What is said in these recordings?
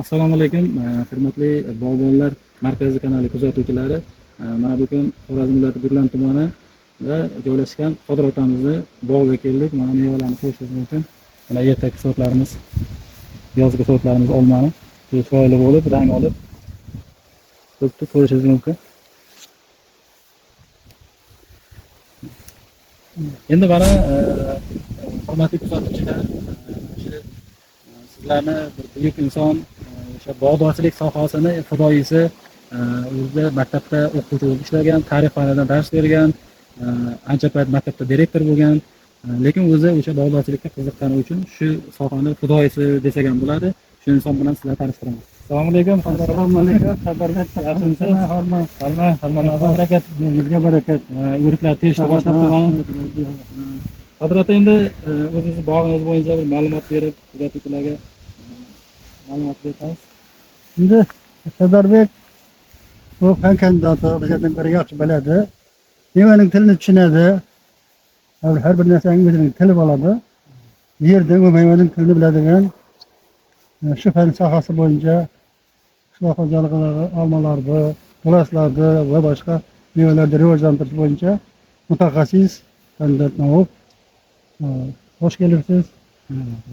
Assalomu alaykum, hurmatli bog'bonlar markazi kanali kuzatuvchilari. Mana bugun Xorazm viloyati Gurlan tumanida joylashgan Qodir otamizni bog'iga keldik. Mana mevalarni ko'rishingiz mumkin. Mana ertaki sortlarimiz, yozgi sortlarimiz olmani chiroyli bo'lib, rang olib turibdi, ko'rishingiz mumkin. Endi mana hurmatli kuzatuvchilar, sizlarni bir buyuk inson o'sha bog'dorchilik sohasini fidoyisi, o'zida maktabda o'qituvchi bo'lib ishlagan, tarix fanidan dars bergan, ancha payt maktabda direktor bo'lgan, lekin o'zi o'sha bog'dorchilikka qiziqqani uchun shu sohani fidoyisi desak ham bo'ladi. Shu inson bilan sizlarni tanishtiramiz. Assalomu alaykum. Assalomu alaykum. Xabarlar yaxshimisiz? Barakat, bizga barakat. O'riklar terishni boshlab turgan. Qodir aka, endi o'zingiz bog'ingiz bo'yicha bir ma'lumot berib, kuzatuvchilarga ma'lumot bersangiz. Şimdi Sadarbek bu fen kandidati bizden beri yaxshi biladi. Mevaning tilini tushunadi. Har bir narsaning o'zining tili bo'ladi. Yerda va mevaning tilini biladigan shu fan sohasi bo'yicha qishloq xo'jaligidagi olmalarni, gilaslarni va boshqa mevalarni rivojlantirish bo'yicha mutaxassis kandidat nomib. Hoş gelipsiz.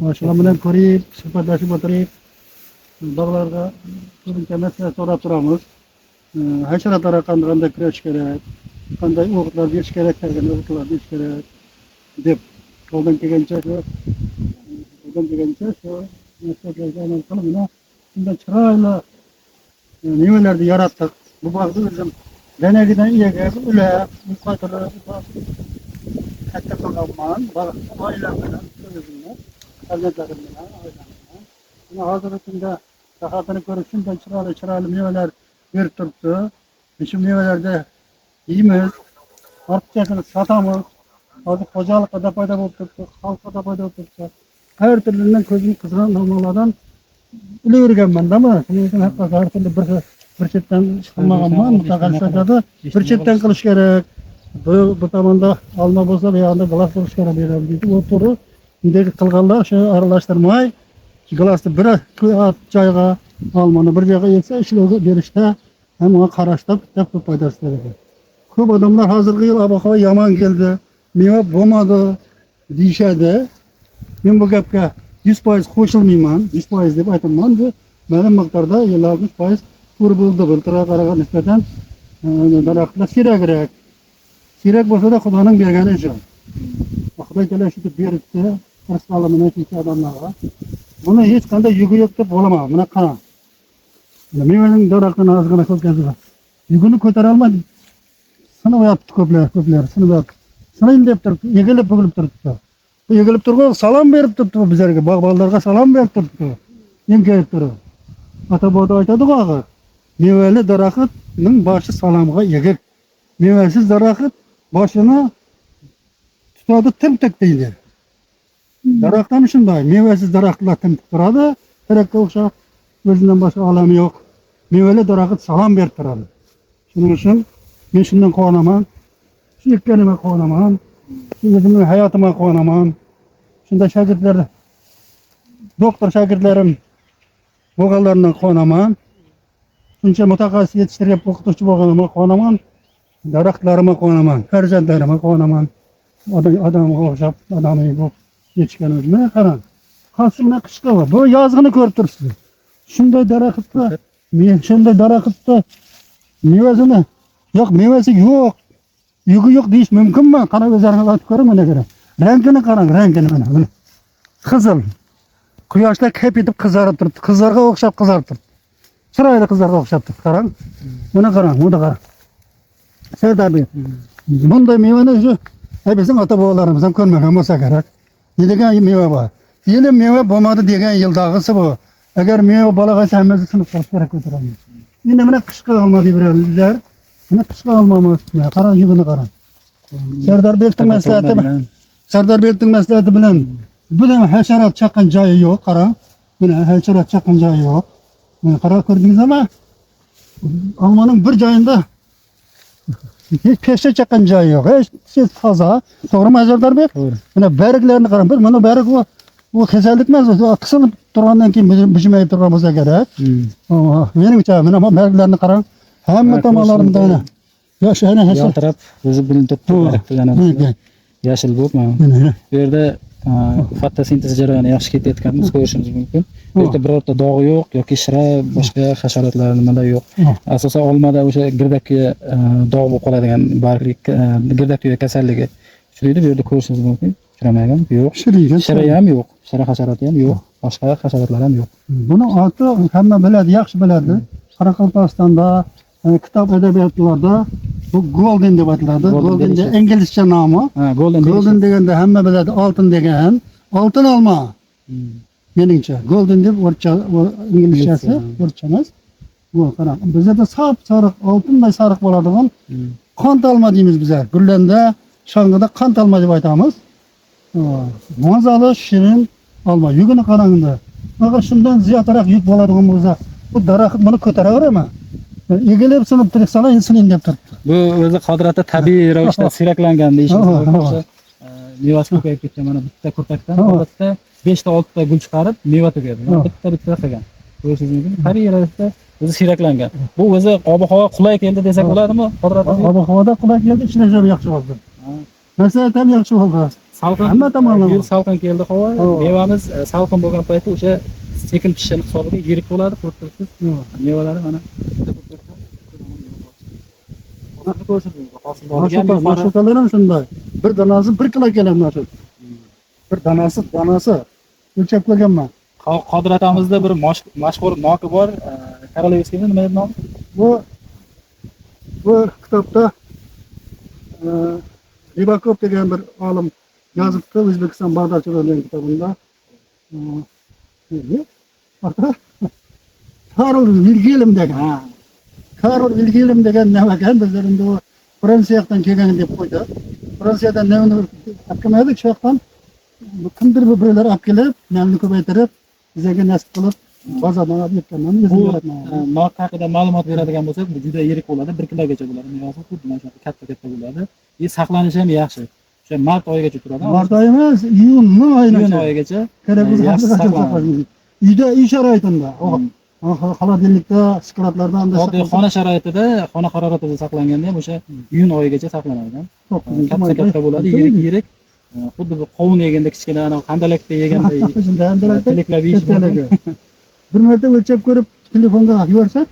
Maşallah bilan ko'rib, suhbatlashib o'tirib, bog'larda ko'pincha masala so'rab turamiz. Hasharotlarga qanday kurash kerak, qanday o'g'itlar berish kerak, qanday o'g'itlar berish kerak deb qo'ldan kelgancha shu maslahatlarga amal qilib, shunday chiroyli mevalarni yaratdik. Bu bog'da o'zim danagidan iyaga ulab, muqaddilab katta qilganman, oilam bilan, o'zimni, farzandlarim bilan, oilam bilan. Buni hozirgi kunda sahatini ko'rib shunday chiroyli mevalar berib turibdi. Shu mevalarda yeymiz, ortiqcha qilib sotamiz. Hozir xo'jalikda paydo bo'lib turibdi, xalqda paydo bo'lib turibdi. Har turlidan ko'zim qizg'an normalardan bilaverganman-da men. Shuning uchun haqiqatan har turli bir chetdan qilmaganman, mutaxassislarda bir chetdan qilish kerak. Bu tomonda olma bo'lsa, bu yoqda gilas bo'lishi kerak deydi. Bu turi bunday qilganlar shu aralashtirmay, gilasni bir joyga, olmani bir joyga eksa, ishlovga berishda ham uni qarashda ko'p foydasi bor. Ko'p odamlar hozirgi yil ob-havo yomon keldi, meva bo'lmadi deyishadi. Men bu gapga 100% qo'shilmayman, 100% deb aytaman. Bu ma'lum miqdorda 60% ko'rib bo'ldi. Biltirga qaragan nisbatan daraxtlar siyrakroq. Siyrak bo'lsa da Xudoning bergani uchun. Xudo kelishib beribdi, rizqlarimni aytuvchi odamlarga. Buni hech qanday yugi yo'q deb bo'laman. Buni qarang. Mevaning daraxtini ozgina ko'rgazib. Yugini ko'tara olmadi. Sinayapti ko'plar, sinayapti. Sinayin deb turibdi, egilib bugilib turibdi. Bu egilib turib, salom berib turibdi bizlarga, bog'bonlarga salom berib turibdi. Emgayib turib. Ota-bodo aytadi-ku axir. Mevali daraxtning boshi salomga egib. Mevasiz daraxt boshini tutadi, timtik deydi. Daraxt ham shunday, mevasiz daraxtlar timtik turadi, terakka o'xshab o'zidan boshqa olami yo'q. Mevali daraxt salom berib turadi. Shuning uchun men shundan quvonaman. Shu ekkanimga quvonaman. O'zimning hayotimga quvonaman. Shunda shogirdlar, doktor shogirdlarim bo'lganlaridan quvonaman. Shuncha mutaxassis yetishtirib o'qituvchi bo'lganimga quvonaman. Daraxtlarima qo'naman, farzandlarima qo'naman. Odamga o'xshab, odamiy bo'lib yetishganimni qarang. Qasimda qishqa bu yozg'ini ko'rib turibsiz. Shunday daraxtda, men shunday daraxtda mevasini yo'q, mevasi yo'q, yugi yo'q deyish mumkinmi? Qarang, o'zlaringiz aytib ko'ring mana qarang. Rangini qarang, rangini mana. Qizil. Quyoshda kep etib qizarib turibdi. Qizlarga o'xshab qizarib turibdi. Chiroyli qizlarga o'xshab turibdi. Qarang. Buni qarang, buni qarang. Sadarbek, bunday mevani shu bizning ota-bobolarimiz ham ko'rmagan bo'lsa kerak. Degan meva bor. Yili meva bo'lmadi degan yildag'isi bu. Agar meva bo'lag'asa hammasi sinib qolish kerak o'tiramiz. Endi mana qishqa olma deb beradilar. Mana qishqa olmamiz. Qarang, yig'ini qarang. Sardarbekning maslahati bilan buni hasharot chaqqan joyi yo'q, qarang. Buni hasharot chaqqan joyi yo'q. Mana qarab ko'rdingizmi? Olmaning bir joyida hiç peşte çakan joyi yo'q. Hech toza. To'g'rimi Sardarbek? Mana barglarni qarang. Mana barg bu u kasallik emas, qisilib turgandan keyin bijmayib turgan bo'lsa kerak. Menimcha mana bu belgilarni qarang, hamma tomonlarida ana yosh ana yaltirab o'zi bilinib turibdi yana yashil bo'lib mana bu yerda fotosintez jarayoni yaxshi ketayotganini ko'rishimiz mumkin. Bu yerda birorta dog'i yo'q yoki shira boshqa hasharotlar nimalar yo'q. Asosan olmada o'sha girdakka dog' bo'lib qoladigan barglik girdakka kasalligi uchraydi. Bu yerda ko'rishingiz mumkin. Uchramagan yo'q. Shira ham yo'q. Shira hasharoti ham yo'q. Boshqa hasharotlar ham yo'q. Buni oti hamma biladi, yaxshi biladi. Qoraqalpog'istonda kitob adabiyotlarda bu golden deb aytiladi. Golden de inglizcha nomi. Golden deganda hamma biladi, oltin degan. Oltin olma. Meningcha golden deb o'rcha inglizchasi, o'rcha emas. Bu qarang, bizda sap sariq, oltinday sariq bo'ladigan qont olma deymiz bizlar. Gullanda, shong'ida qont olma deb aytamiz. Mazali, shirin olma. Yugini qarangda. Agar shundan ziyodaroq yuk bo'ladigan bo'lsa, bu daraxt buni ko'taraverami? Egilib sinib tursa, insulin deb turibdi. Bu o'zi qodirati tabiiy ravishda siyraklangan deyishimiz mumkin. Mevasi ko'payib ketgan mana bitta ko'pakdan odatda 5 ta 6 ta gul chiqarib meva tugadi. Bitta qilgan. Ko'rishingiz mumkin. Tabiiy ravishda o'zi siyraklangan. Bu o'zi ob-havo qulay keldi desak bo'ladimi? Ob-havoda qulay keldi, ishlashim yaxshi bo'ldi. Masalan, ham yaxshi bo'ldi. Salqin, hamma tomonlama salqin keldi havo. Mevamiz salqin bo'lgan paytda o'sha sekin pishishini hisobiga yirik bo'ladi, ko'rtirsiz. Mevalari mana Mashruqalar ham shunday. Bir danasi 1 kilo keladi mana shu. Bir danasi o'lchab ko'rganman. Qodir atamizda bir mashhur noki bor. Korolyevskiy nima edi nomi? Bu kitobda Ribakov degan bir olim yozibdi, O'zbekiston bog'dorchilik degan kitobida. Karol Wilhelm degan. Karol Wilhelm degan nima ekan? Bizlar endi u Fransiyadan kelgan deb qo'ydi. Fransiyadan nima akamadik shu yoqdan kimdir birlar olib kelib, namni ko'paytirib, bizga nasib qilib bozordan olib ketganman. Bu nok haqida ma'lumot beradigan bo'lsak, bu juda yirik bo'ladi, 1 kilogacha bo'ladi. Mevasi xuddi mana shunaqa katta bo'ladi. Saqlanishi ham yaxshi. O'sha mart oyigacha turadi. Mart oyi emas, iyun oyigacha. Kerak bo'lsa saqlanadi. Uy sharoitida. Xolodilnikda, skladlarda oddiy xona sharoitida, xona haroratida saqlanganda ham o'sha iyun oyigacha saqlanadi. Katta bo'ladi, yirik. Xuddi bu qovun yeganda kichkina qandalakda yeganday tiliklab yeyish mumkin. Bir marta o'lchab ko'rib telefonga yuborsak,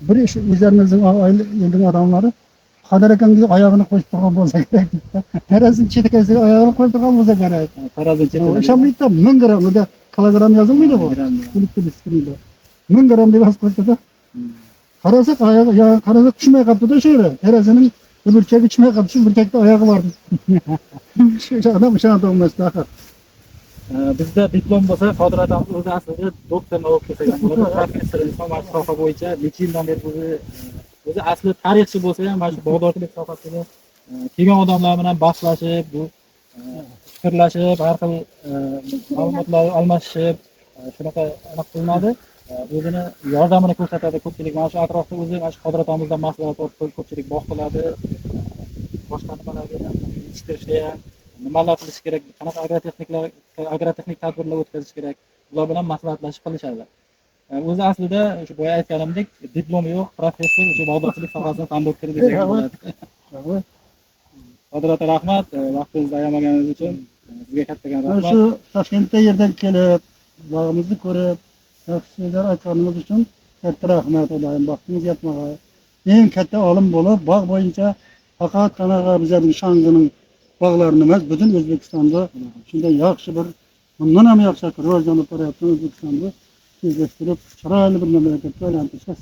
bir ish o'zlarimizning oilaning odamlari Qodir akamga oyog'ini qo'yib turgan bo'lsa kerak. Tarazning chetkasiga oyog'ini qo'yib turgan bo'lsa kerak. Tarazning chetkasiga. O'shamlikda 1000 gram, unda kilogram yozilmaydi bu. 1000 gram deb yozib qo'ydi-da. Qarasak oyog'i, qarasak tushmay qolibdi-da shu yerda. Tarazining bir burchagi tushmay qolibdi, shu burchakda oyog'i bor. Shu odam emasdi axir. Bizda diplom bo'lsa, Qodir aka o'zi aslida doktorni olib kelgan bo'ladi. Professor inson soha bo'yicha necha yildan beri o'zi asli tarixchi bo'lsa ham mana shu bog'dorchilik sohasida kelgan odamlar bilan bahslashib, bu fikrlashib, har xil ma'lumotlar almashib, shunaqa qilinadi. O'zini yordamini ko'rsatadi ko'pchilik. Mana shu atrofda o'zi mana shu Qodir akamizdan maslahat olib ko'pchilik bog' qiladi. Boshqa nimalarga yetishtirishda ham nimalar qilish kerak, qanaqa agrotexnik tadbirlar o'tkazish kerak, ular bilan maslahatlashib qilishadi. O'zi aslida shu boya aytganimdek, diplomi yo'q, professor, shu bog'dorchilik sohasida fan doktori desak bo'ladi. Qodir aka, rahmat, vaqtingizni ayamaganingiz uchun sizga kattakon rahmat. Shu Toshkentda yerdan kelib, bog'imizni ko'rib, yaxshi so'zlar aytganingiz uchun katta rahmat olayim. Vaqtingiz yetmag'ay. Eng katta olim bo'lib, bog' bo'yicha faqat qanaqa bizning shong'ining bog'larini emas, butun O'zbekistonda shunday yaxshi bir, bundan ham yaxshi rivojlanib borayotgan O'zbekistonda tezlashtirib, chiroyli bir mamlakatga aylantirishga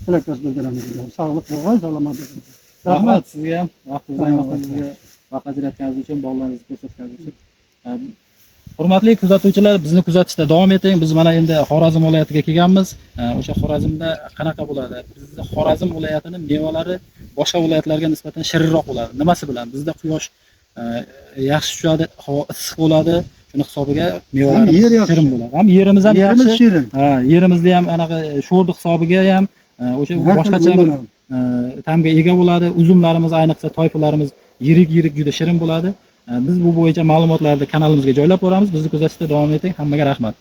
tilakdosh bildiraman. Sog'lik bo'lg'ay, salomatlik. Rahmat sizga ham, vaqtingizni vaqt ajratganingiz uchun, bog'laringizni ko'rsatganingiz uchun. Hurmatli kuzatuvchilar, bizni kuzatishda davom eting. Biz mana endi Xorazm viloyatiga kelganmiz. O'sha Xorazmda qanaqa bo'ladi? Bizda Xorazm viloyatining mevalari boshqa viloyatlarga nisbatan shirinroq bo'ladi. Nimasi bilan? Bizda quyosh yaxshi tushadi, havo issiq bo'ladi. Shuni hisobiga mevalar shirin bo'ladi. Ham yerimiz ham yaxshi. Yerimizda ham anaqa sho'rdi hisobiga ham o'sha boshqacha bir ta'mga ega bo'ladi. Uzumlarimiz, ayniqsa toyfalarimiz yirik juda shirin bo'ladi. Biz bu bo'yicha ma'lumotlarni kanalimizga joylab boramiz. Bizni kuzatishda davom eting. Hammaga rahmat.